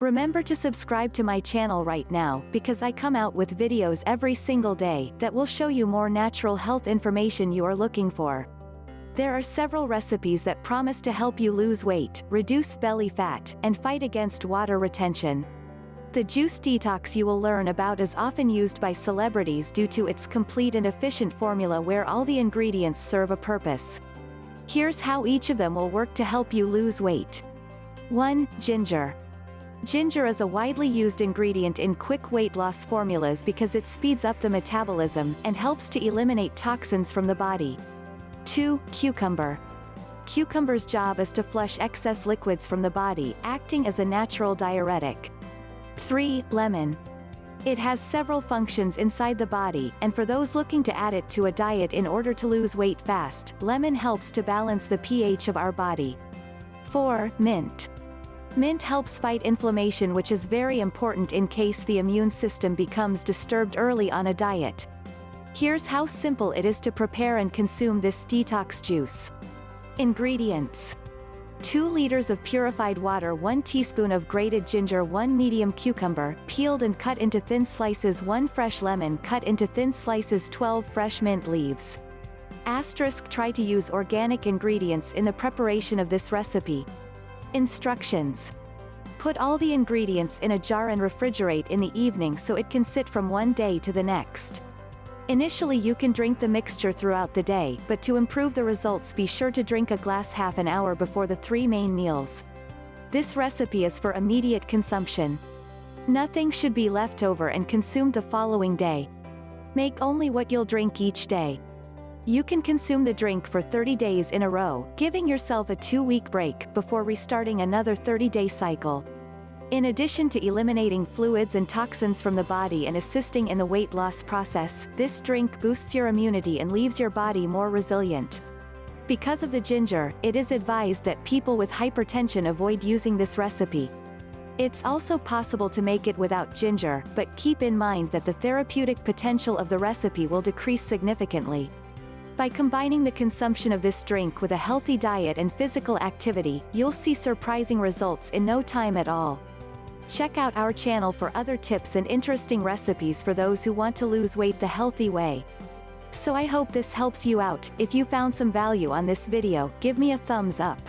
Remember to subscribe to my channel right now because I come out with videos every single day that will show you more natural health information you are looking for. There are several recipes that promise to help you lose weight, reduce belly fat, and fight against water retention. The juice detox you will learn about is often used by celebrities due to its complete and efficient formula where all the ingredients serve a purpose. Here's how each of them will work to help you lose weight. 1. Ginger. Ginger is a widely used ingredient in quick weight loss formulas because it speeds up the metabolism and helps to eliminate toxins from the body. 2. Cucumber. Cucumber's job is to flush excess liquids from the body, acting as a natural diuretic. 3. Lemon. It has several functions inside the body, and for those looking to add it to a diet in order to lose weight fast, lemon helps to balance the pH of our body. 4. Mint. Mint helps fight inflammation, which is very important in case the immune system becomes disturbed early on a diet. Here's how simple it is to prepare and consume this detox juice. Ingredients: 2 liters of purified water, 1 teaspoon of grated ginger, 1 medium cucumber, peeled and cut into thin slices, 1 fresh lemon cut into thin slices, 12 fresh mint leaves. Try to use organic ingredients in the preparation of this recipe. Instructions: put all the ingredients in a jar and refrigerate in the evening so it can sit from one day to the next. Initially you can drink the mixture throughout the day, but to improve the results be sure to drink a glass half an hour before the 3 main meals. This recipe is for immediate consumption. Nothing should be left over and consumed the following day. Make only what you'll drink each day. You can consume the drink for 30 days in a row, giving yourself a 2-week break before restarting another 30-day cycle. In addition to eliminating fluids and toxins from the body and assisting in the weight loss process, this drink boosts your immunity and leaves your body more resilient. Because of the ginger, it is advised that people with hypertension avoid using this recipe. It's also possible to make it without ginger, but keep in mind that the therapeutic potential of the recipe will decrease significantly. By combining the consumption of this drink with a healthy diet and physical activity, you'll see surprising results in no time at all. Check out our channel for other tips and interesting recipes for those who want to lose weight the healthy way. So I hope this helps you out. If you found some value on this video, give me a thumbs up.